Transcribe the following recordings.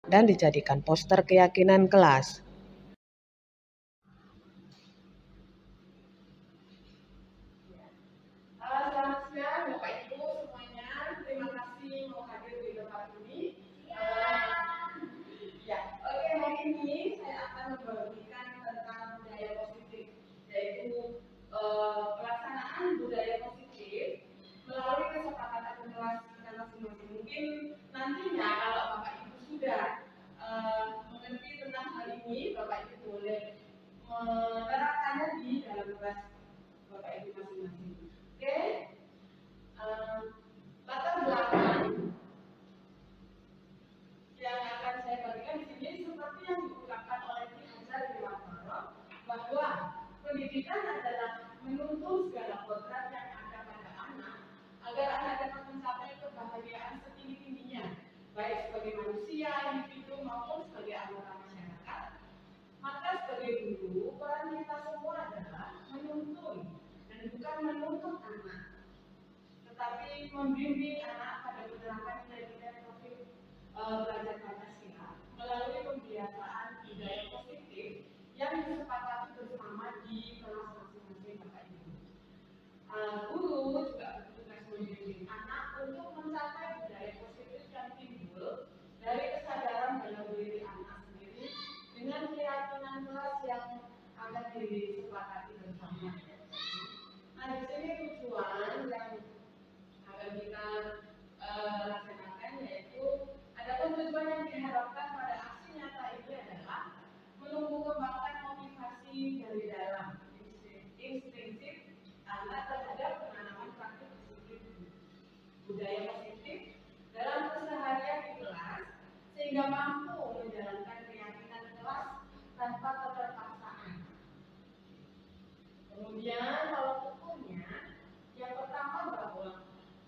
dan dijadikan poster keyakinan kelas. Selamat siang Bapak Ibu semuanya, terima kasih mau hadir di tempat ini. Oke, hari ini saya akan membagikan tentang budaya positif, yaitu pelaksanaan budaya positif melalui kesepakatan kelas kita masing-masing. Mungkin nantinya kalau Bapak Ibu sudah mengerti tentang hal ini, Bapak Ibu boleh menerapkannya di dalam kelas Bapak Ibu masing-masing. Oke, latar belakang yang akan saya bagikan di sini seperti yang diungkapkan oleh Ki Hajar Dewantara bahwa pendidikan adalah menuntun segala kodrat yang ada pada anak agar anak dapat mencapai kebahagiaan setinggi-tingginya, baik sebagai manusia, individu maupun sebagai anggota masyarakat. Maka sebagai guru, peran kita semua adalah menuntun dan bukan menuntut anak, tetapi membimbing anak pada penerapan nilai-nilai profil belajar Pancasila melalui pembiasaan budaya positif yang disepakati bersama di kelas masing-masing Bapak Ibu. Guru juga bertugas membimbing anak untuk mencapai budaya positif yang timbul dari kesadaran dalam diri anak sendiri dengan keyakinan kelas yang akan disepakati bersama. Nah, di sini tujuan yang akan kita laksanakan yaitu ada tujuan yang diharapkan pada aksi nyata ini adalah menumbuh kembangkan motivasi dari dalam instinktif anak terhadap penanaman praktik disiplin budaya positif dalam keseharian di kelas sehingga mampu menjalankan keyakinan kelas tanpa keterpaksaan. Kemudian kalau ukurnya, yang pertama bahwa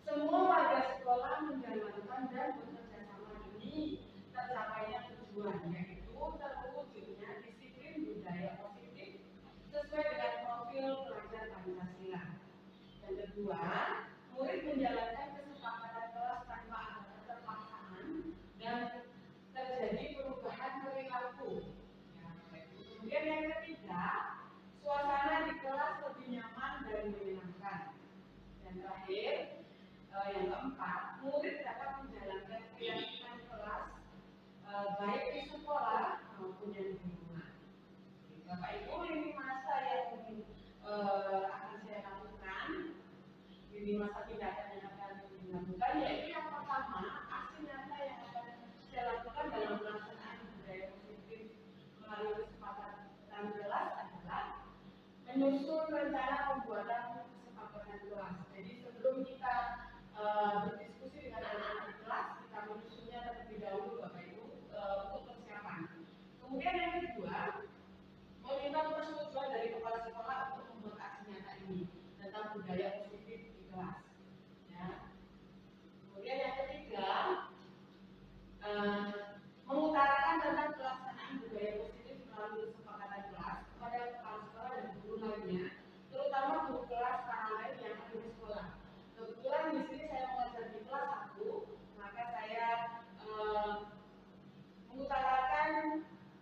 semua warga sekolah menjalankan dan bekerja sama demi tercapainya tujuan, yaitu terwujudnya disiplin budaya positif sesuai dengan profil pelajar Pancasila. Yang kedua, murid menjalankan kesepakatan kelas tanpa ada keterpaksaan dan terjadi perubahan perilaku. Kemudian yang ketiga, suasana di kelas lebih nyaman dan menyenangkan. Dan terakhir, yang keempat, murid dapat menjalankan kegiatan kelas baik di sekolah maupun yang di rumah. Bapak Ibu, ini masa yang akan saya lakukan, ini masa tindakan yang akan dilakukan, yaitu yang pertama, aksi nyata yang akan saya lakukan dalam pelaksanaan budaya positif melalui kesepakatan kelas adalah menyusun rencana pembuatan kesepakatan kelas. Jadi sebelum kita berdiskusi dengan anak-anak di kelas, kita menyusunnya terlebih dahulu Bapak Ibu untuk persiapan. Kemudian yang kedua, meminta persetujuan dari kepala sekolah untuk membuat aksi nyata ini tentang budaya positif di kelas. Ya. Kemudian yang ketiga, mengutarakan tentang pelaksanaan budaya positif melalui kesepakatan kelas kepada kepala sekolah dan guru lainnya, terutama guru kelas paralel yang ada di sekolah. Kebetulan di sini saya mengajar di kelas 1, maka saya mengutarakan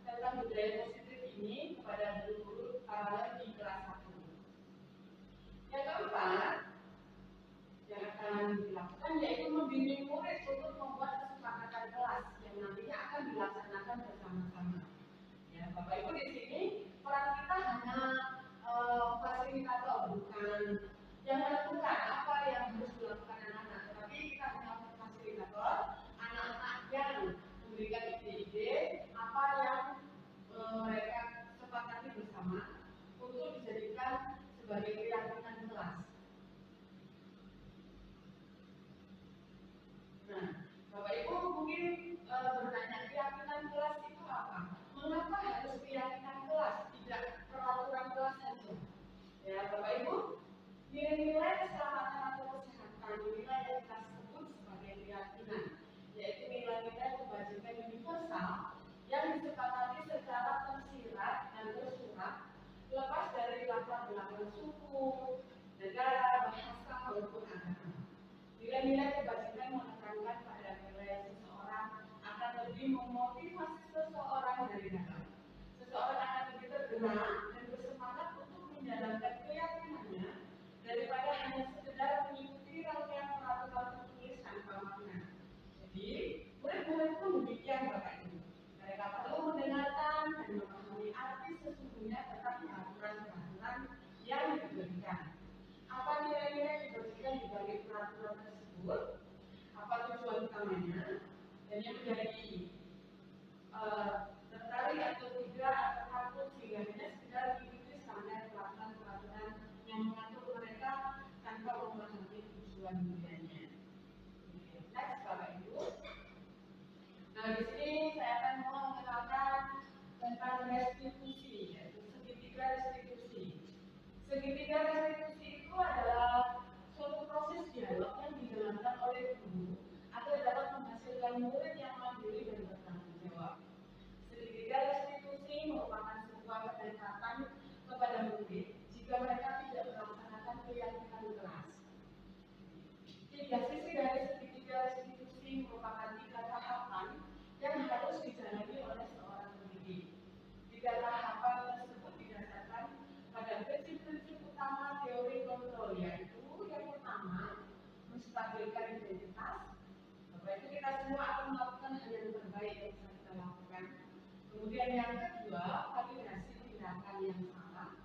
tentang budaya positif ini kepada guru-guru paralel di kelas 1. Yang keempat, yang akan dilakukan yaitu membimbing murid untuk membuat kesepakatan kelas yang nantinya akan dilaksanakan bersama-sama. Ya, Bapak Ibu di sini peran kita hanya fasilitator, bukan yang menentukan apa yang harus dilakukan anak-anak, tetapi kita hanya fasilitator, anak-anak yang memberikan ide-ide apa yang mereka sepakati bersama untuk dijadikan sebagai keyakinan kelas. Nah, Bapak Ibu mungkin bertanya, keyakinan kelas itu apa? Mengapa harus keyakinan kelas, tidak peraturan kelas saja? Ya, Bapak Ibu, nilai-nilai keselamatan atau kesehatan, nilai yang kita sebut sebagai keyakinan, yaitu nilai-nilai kebajikan universal yang disepakati secara tersirat dan tersurat, lepas dari latar belakang suku, negara, bahasa maupun agama. Nilai-nilai kebajikan menekankan pada nilai seseorang akan lebih memotivasi Segitiga restitusi itu adalah suatu proses dialog yang dijalankan oleh guru agar dapat menghasilkan murid yang mandiri dan bertanggung jawab. Segitiga restitusi merupakan sebuah pendekatan kepada murid jika mereka tidak melaksanakan keyakinan kelas. Tiga sisi dari segitiga restitusi merupakan 3 tahapan yang harus dijalani oleh seorang pendidik. 3 tahapan tersebut didasarkan pada prinsip-prinsip utama teori kontrol, yaitu yang pertama, menstabilkan identitas. Bapak itu kita semua akan melakukan hal yang terbaik yang bisa kita lakukan. Kemudian yang kedua, validasi tindakan yang salah.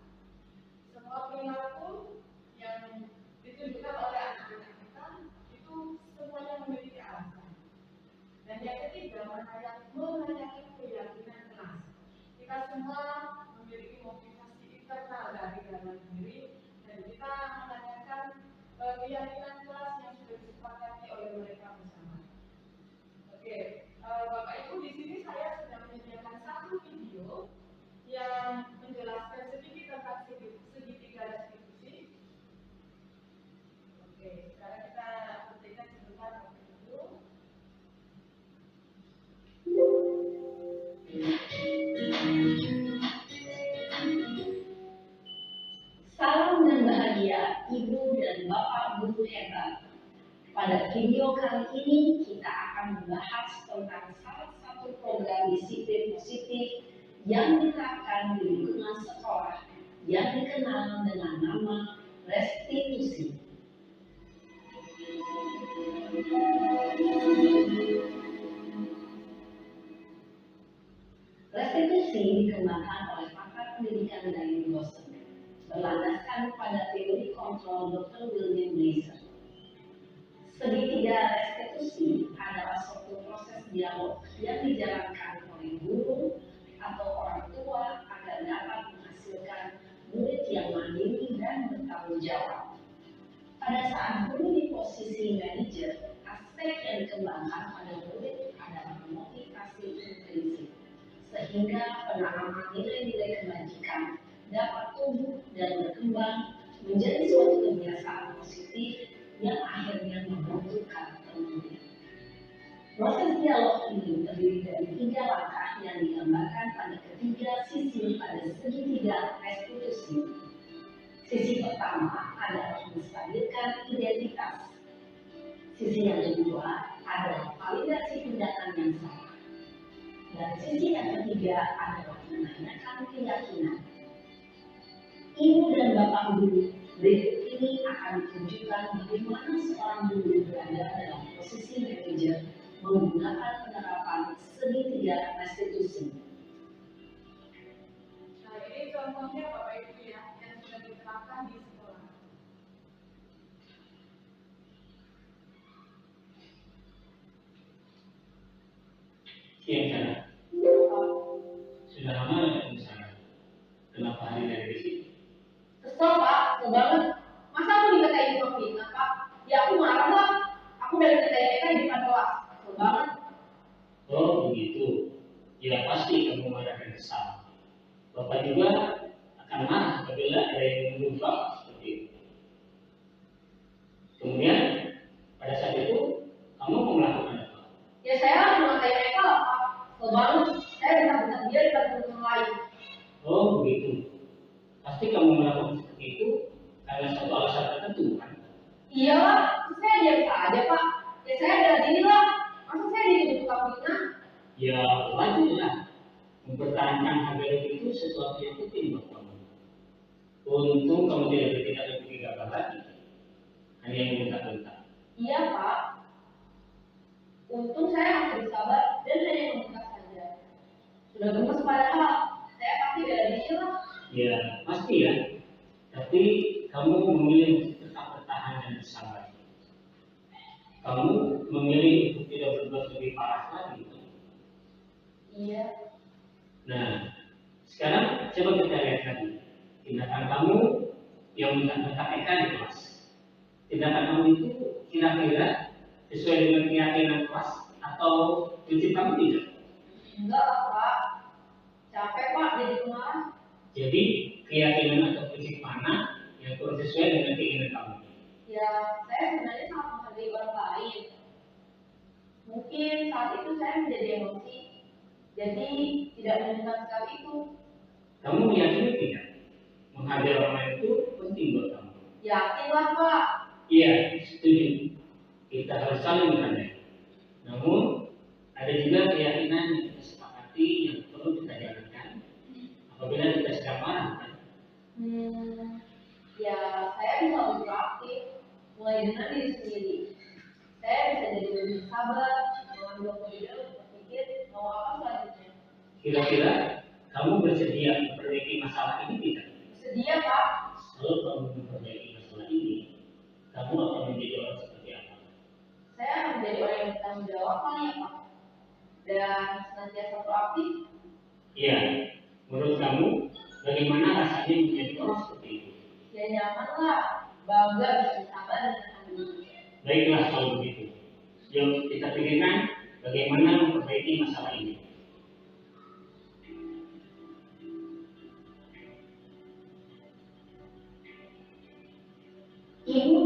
Semua perilaku yang ditunjukkan oleh anak-anak kita itu semuanya memiliki alasan. Dan yang ketiga, menanyakan keyakinan kelas. Kita semua memiliki motivasi internal dari dalam diri dan kita menanyakan keyakinan kelas yang sudah disepakati oleh mereka bersama. Oke, Bapak Ibu, di sini saya sudah menyediakan satu video yang menjelaskan sedikit tentang segitiga restitusi. Oke, sekarang kita hentikan sebentar dulu. Salam dan bahagia Ibu dan Bapak Guru hebat. Pada video kali ini kita akan membahas tentang salah satu program disiplin positif yang diterapkan di lingkungan sekolah yang dikenal dengan nama restitusi. Restitusi dikembangkan oleh pakar pendidikan dari Boston, berlandaskan pada teori kontrol Dr. William Gleason. Segitiga restitusi adalah suatu proses dialog yang dijalankan oleh guru atau orang tua agar dapat menghasilkan murid yang mandiri dan bertanggung jawab. Pada saat guru di posisi manajer, aspek yang dikembangkan pada murid adalah motivasi intrinsik, sehingga penanaman nilai-nilai kebajikan dapat tumbuh dan berkembang menjadi suatu kebiasaan positif yang akhirnya membentuk karakter murid. Proses dialog ini terdiri dari 3 langkah yang digambarkan pada ketiga sisi pada segitiga restitusi. Sisi pertama adalah menstabilkan identitas. Sisi yang kedua adalah validasi tindakan yang salah. Dan sisi yang ketiga adalah menanyakan keyakinan. Ibu dan Bapak Guru, berikut ini akan ditunjukkan bagaimana seorang guru berada dalam posisi manajer menggunakan penerapan segitiga restitusi. Nah, ini contohnya Bapak Ibu ya, yang sudah diterapkan di sekolah. Siang sana. Sudah lama ya di sana. Kenapa hari dari sini? Kesel Pak, kesel banget. Masa aku dikatain cuma fitnah Pak? Ya aku marah lah. Aku udah dikatain mereka di depan kelas. Kesel banget. Oh begitu. Ya pasti kamu marah dan kesal. Bapak juga akan marah apabila ada yang menuduh Bapak seperti itu. Kemudian pada saat itu kamu mau melakukan apa? Ya saya harus mengatain mereka lah Pak. Kesel banget. Saya bentar-bentar dia di teman lain. Oh begitu. Pasti kamu melakukan seperti itu karena satu alasan tertentu kan? Iya lah, saya biasa aja Pak. Ya saya ada diri lah. Masa saya dituduh tukang fitnah? Ya wajar lah. Mempertahankan harga itu sesuatu yang penting buat kamu. Untung kamu tidak bertindak lebih gagah lagi. Hanya yang bentak-bentak. Iya Pak. Untung saya masih bersabar dan hanya meminta saja. Sudah gemes padahal, saya pasti bela diri lah. Ya pasti ya. Tapi kamu memilih untuk tetap bertahan dan bersabar. Kamu memilih untuk tidak berbuat lebih parah lagi. Iya. Nah, sekarang coba kita lihat lagi tindakan kamu yang bentak-bentak Eka di kelas. Tindakan kamu itu kira-kira sesuai dengan keyakinan kelas atau prinsip kamu tidak? Enggak lah Pak. Capek Pak jadi pemarah. Jadi keyakinan atau prinsip mana yang kurang sesuai dengan keinginan kamu. Ya, saya sebenarnya sangat menghargai orang lain. Mungkin saat itu saya menjadi emosi, jadi tidak menemukan sikap itu. Kamu meyakini tidak? Menghargai orang lain itu penting buat kamu. Yakinlah Pak. Iya, setuju. Kita harus saling menghargai. Namun, ada juga keyakinan yang kita sepakati yang perlu kita jalankan apabila kita sedang marah. Kan? Ya, saya bisa lebih proaktif, mulai dengan diri sendiri. Saya bisa jadi lebih sabar, mengambil waktu untuk berpikir mau apa selanjutnya. Kira-kira kamu bersedia memperbaiki masalah ini tidak? Bersedia Pak. Kalau kamu memperbaiki masalah ini, kamu akan menjadi orang seperti apa? Saya akan menjadi orang yang bertanggung jawab kali ya Pak. Dan senantiasa proaktif. Iya, menurut kamu bagaimana rasanya menjadi orang seperti itu? Ya nyaman lah, bangga bisa bersahabat dengan kamu. Baiklah kalau begitu. Yuk kita pikirkan bagaimana memperbaiki masalah ini. Ibu